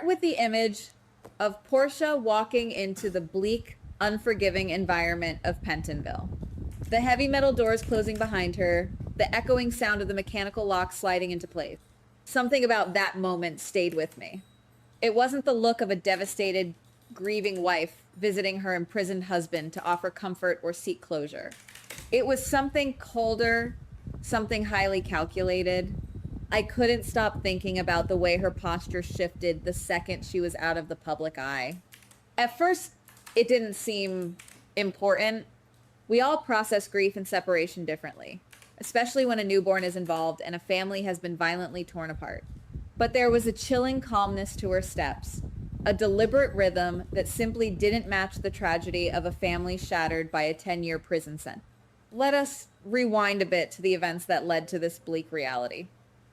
with the image of Portia walking into the bleak, unforgiving environment of Pentonville. The heavy metal doors closing behind her, the echoing sound of the mechanical lock sliding into place. Something about that moment stayed with me. It wasn't the look of a devastated, grieving wife visiting her imprisoned husband to offer comfort or seek closure. It was something colder, something highly calculated. I couldn't stop thinking about the way her posture shifted the second she was out of the public eye. At first, it didn't seem important. We all process grief and separation differently, especially when a newborn is involved and a family has been violently torn apart. But there was a chilling calmness to her steps, a deliberate rhythm that simply didn't match the tragedy of a family shattered by a 10-year prison sentence. Let us rewind a bit to the events that led to this bleak reality.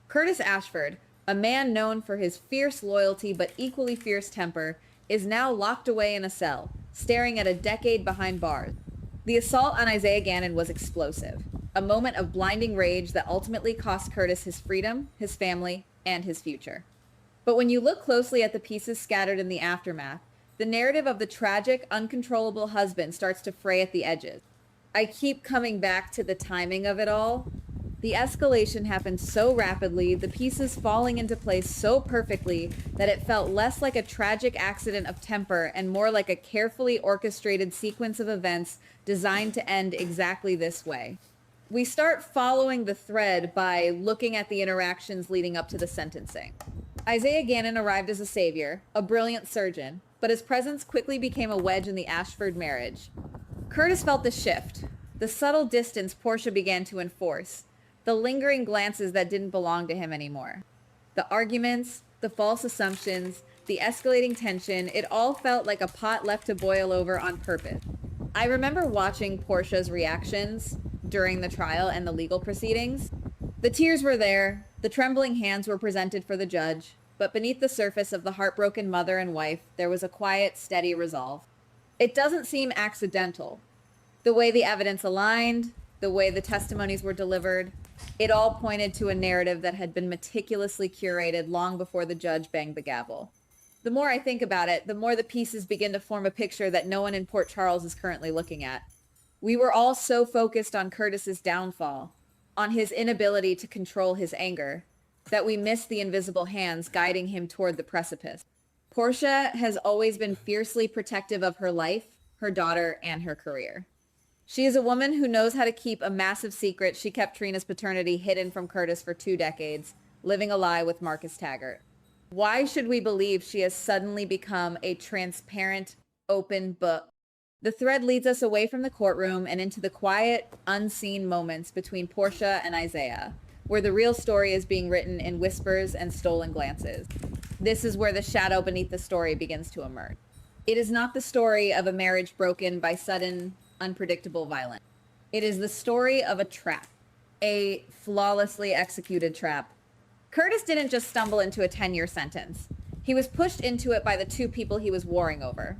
Curtis Ashford, a man known for his fierce loyalty but equally fierce temper, is now locked away in a cell, staring at a decade behind bars. The assault on Isaiah Gannon was explosive, a moment of blinding rage that ultimately cost Curtis his freedom, his family, and his future. But when you look closely at the pieces scattered in the aftermath, the narrative of the tragic, uncontrollable husband starts to fray at the edges. I keep coming back to the timing of it all. The escalation happened so rapidly, the pieces falling into place so perfectly that it felt less like a tragic accident of temper and more like a carefully orchestrated sequence of events designed to end exactly this way. We start following the thread by looking at the interactions leading up to the sentencing. Isaiah Gannon arrived as a savior, a brilliant surgeon, but his presence quickly became a wedge in the Ashford marriage. Curtis felt the shift, the subtle distance Portia began to enforce, the lingering glances that didn't belong to him anymore. The arguments, the false assumptions, the escalating tension, it all felt like a pot left to boil over on purpose. I remember watching Portia's reactions during the trial and the legal proceedings. The tears were there, the trembling hands were presented for the judge, but beneath the surface of the heartbroken mother and wife, there was a quiet, steady resolve. It doesn't seem accidental. The way the evidence aligned, the way the testimonies were delivered, it all pointed to a narrative that had been meticulously curated long before the judge banged the gavel. The more I think about it, the more the pieces begin to form a picture that no one in Port Charles is currently looking at. We were all so focused on Curtis's downfall, on his inability to control his anger, that we missed the invisible hands guiding him toward the precipice. Portia has always been fiercely protective of her life, her daughter, and her career. She is a woman who knows how to keep a massive secret. She kept Trina's paternity hidden from Curtis for 2 decades, living a lie with Marcus Taggart. Why should we believe she has suddenly become a transparent, open book? The thread leads us away from the courtroom and into the quiet, unseen moments between Portia and Isaiah, where the real story is being written in whispers and stolen glances. This is where the shadow beneath the story begins to emerge. It is not the story of a marriage broken by sudden, unpredictable violence. It is the story of a trap, a flawlessly executed trap. Curtis didn't just stumble into a 10-year sentence. He was pushed into it by the 2 people he was warring over.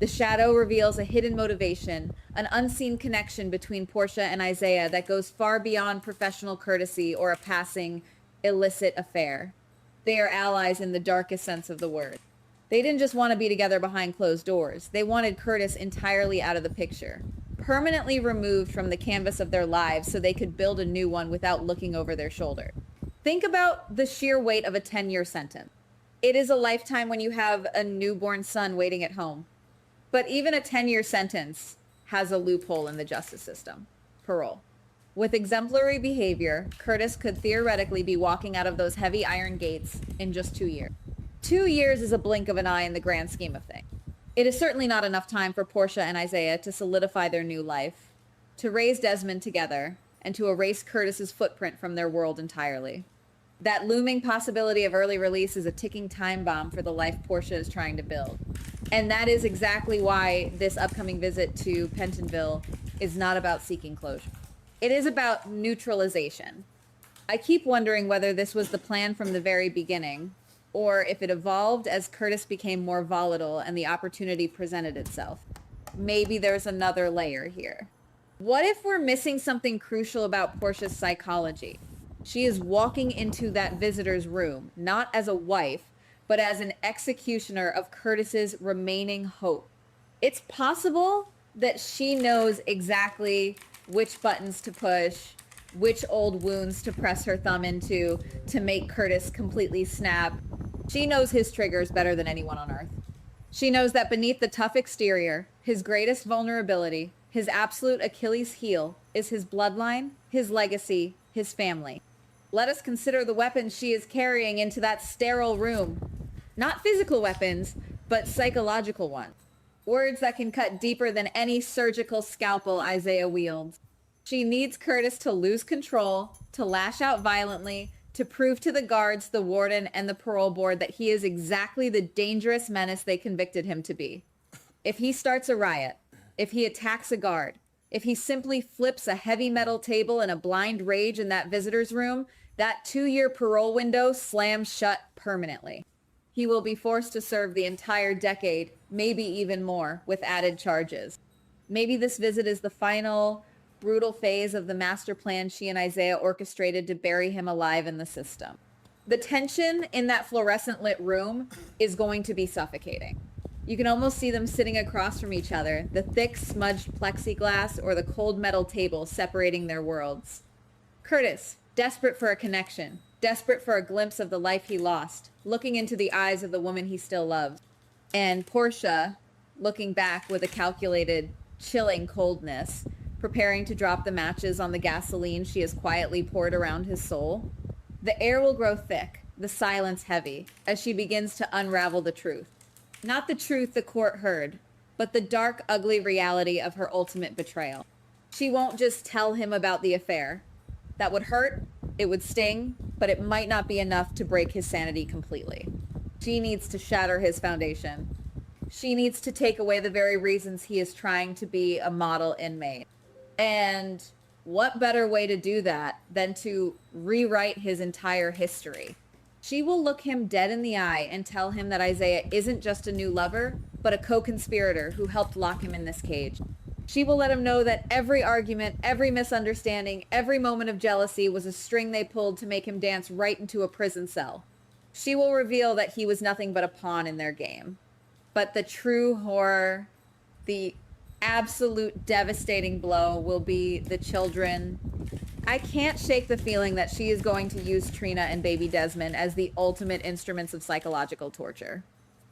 The shadow reveals a hidden motivation, an unseen connection between Portia and Isaiah that goes far beyond professional courtesy or a passing, illicit affair. They are allies in the darkest sense of the word. They didn't just want to be together behind closed doors. They wanted Curtis entirely out of the picture, permanently removed from the canvas of their lives so they could build a new one without looking over their shoulder. Think about the sheer weight of a 10-year sentence. It is a lifetime when you have a newborn son waiting at home. But even a 10-year sentence has a loophole in the justice system: parole. With exemplary behavior, Curtis could theoretically be walking out of those heavy iron gates in just 2 years. 2 years is a blink of an eye in the grand scheme of things. It is certainly not enough time for Portia and Isaiah to solidify their new life, to raise Desmond together, and to erase Curtis's footprint from their world entirely. That looming possibility of early release is a ticking time bomb for the life Portia is trying to build. And that is exactly why this upcoming visit to Pentonville is not about seeking closure. It is about neutralization. I keep wondering whether this was the plan from the very beginning, or if it evolved as Curtis became more volatile and the opportunity presented itself. Maybe there's another layer here. What if we're missing something crucial about Portia's psychology? She is walking into that visitor's room, not as a wife, but as an executioner of Curtis's remaining hope. It's possible that she knows exactly which buttons to push, which old wounds to press her thumb into to make Curtis completely snap. She knows his triggers better than anyone on Earth. She knows that beneath the tough exterior, his greatest vulnerability, his absolute Achilles heel, is his bloodline, his legacy, his family. Let us consider the weapons she is carrying into that sterile room. Not physical weapons, but psychological ones. Words that can cut deeper than any surgical scalpel Isaiah wields. She needs Curtis to lose control, to lash out violently, to prove to the guards, the warden, and the parole board that he is exactly the dangerous menace they convicted him to be. If he starts a riot, if he attacks a guard, if he simply flips a heavy metal table in a blind rage in that visitor's room, that 2-year parole window slams shut permanently. He will be forced to serve the entire decade, maybe even more, with added charges. Maybe this visit is the final brutal phase of the master plan she and Isaiah orchestrated to bury him alive in the system. The tension in that fluorescent lit room is going to be suffocating. You can almost see them sitting across from each other, the thick smudged plexiglass or the cold metal table separating their worlds. Curtis, desperate for a connection, desperate for a glimpse of the life he lost, looking into the eyes of the woman he still loves. And Portia, looking back with a calculated, chilling coldness, preparing to drop the matches on the gasoline she has quietly poured around his soul. The air will grow thick, the silence heavy, as she begins to unravel the truth. Not the truth the court heard, but the dark, ugly reality of her ultimate betrayal. She won't just tell him about the affair. That would hurt, it would sting, but it might not be enough to break his sanity completely. She needs to shatter his foundation. She needs to take away the very reasons he is trying to be a model inmate. And what better way to do that than to rewrite his entire history? She will look him dead in the eye and tell him that Isaiah isn't just a new lover, but a co-conspirator who helped lock him in this cage. She will let him know that every argument, every misunderstanding, every moment of jealousy was a string they pulled to make him dance right into a prison cell. She will reveal that he was nothing but a pawn in their game. But the true horror, the absolute devastating blow will be the children. I can't shake the feeling that she is going to use Trina and baby Desmond as the ultimate instruments of psychological torture.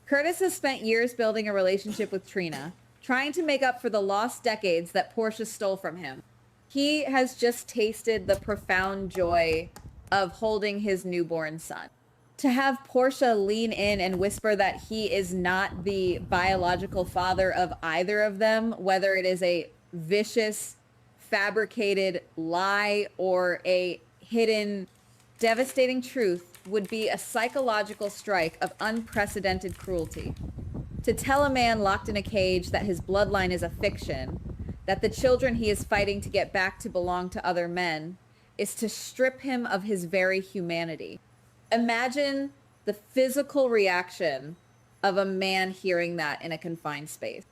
Curtis has spent years building a relationship with Trina, trying to make up for the lost decades that Portia stole from him. He has just tasted the profound joy of holding his newborn son. To have Portia lean in and whisper that he is not the biological father of either of them, whether it is a vicious, fabricated lie or a hidden, devastating truth, would be a psychological strike of unprecedented cruelty. To tell a man locked in a cage that his bloodline is a fiction, that the children he is fighting to get back to belong to other men, is to strip him of his very humanity. Imagine the physical reaction of a man hearing that in a confined space.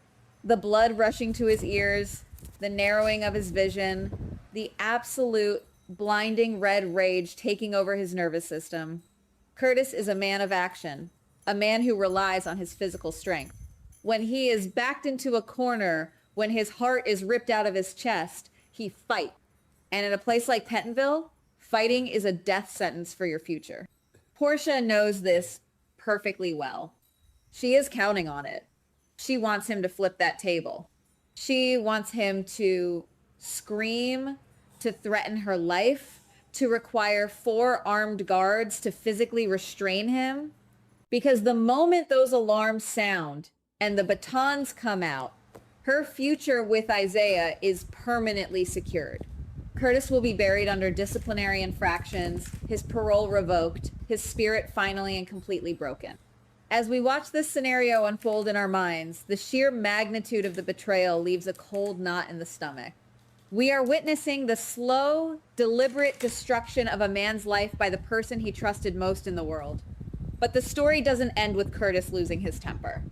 The blood rushing to his ears, the narrowing of his vision, the absolute blinding red rage taking over his nervous system. Curtis is a man of action, a man who relies on his physical strength. When he is backed into a corner, when his heart is ripped out of his chest, he fights. And in a place like Pentonville, fighting is a death sentence for your future. Portia knows this perfectly well. She is counting on it. She wants him to flip that table. She wants him to scream, to threaten her life, to require 4 armed guards to physically restrain him. Because the moment those alarms sound and the batons come out, her future with Isaiah is permanently secured. Curtis will be buried under disciplinary infractions, his parole revoked, his spirit finally and completely broken. As we watch this scenario unfold in our minds, the sheer magnitude of the betrayal leaves a cold knot in the stomach. We are witnessing the slow, deliberate destruction of a man's life by the person he trusted most in the world. But the story doesn't end with Curtis losing his temper.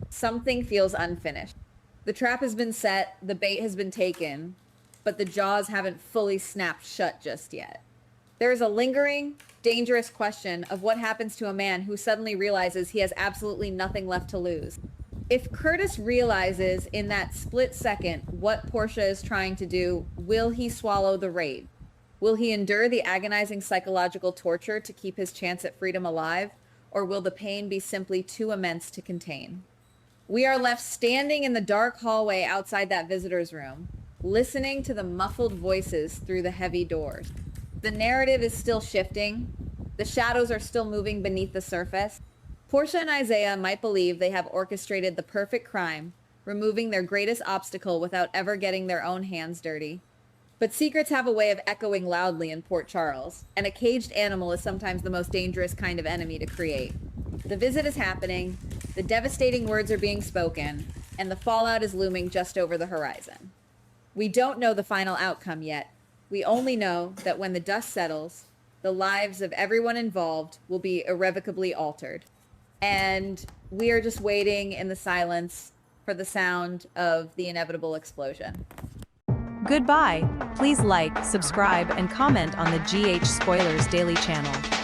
Something feels unfinished. The trap has been set, the bait has been taken, but the jaws haven't fully snapped shut just yet. There is a lingering, dangerous question of what happens to a man who suddenly realizes he has absolutely nothing left to lose. If Curtis realizes in that split second what Portia is trying to do, will he swallow the rage? Will he endure the agonizing psychological torture to keep his chance at freedom alive, or will the pain be simply too immense to contain? We are left standing in the dark hallway outside that visitor's room, listening to the muffled voices through the heavy doors. The narrative is still shifting. The shadows are still moving beneath the surface. Portia and Isaiah might believe they have orchestrated the perfect crime, removing their greatest obstacle without ever getting their own hands dirty. But secrets have a way of echoing loudly in Port Charles, and a caged animal is sometimes the most dangerous kind of enemy to create. The visit is happening, the devastating words are being spoken, and the fallout is looming just over the horizon. We don't know the final outcome yet. We only know that when the dust settles, the lives of everyone involved will be irrevocably altered. And we are just waiting in the silence for the sound of the inevitable explosion. Goodbye. Please like, subscribe, and comment on the GH Spoilers Daily channel.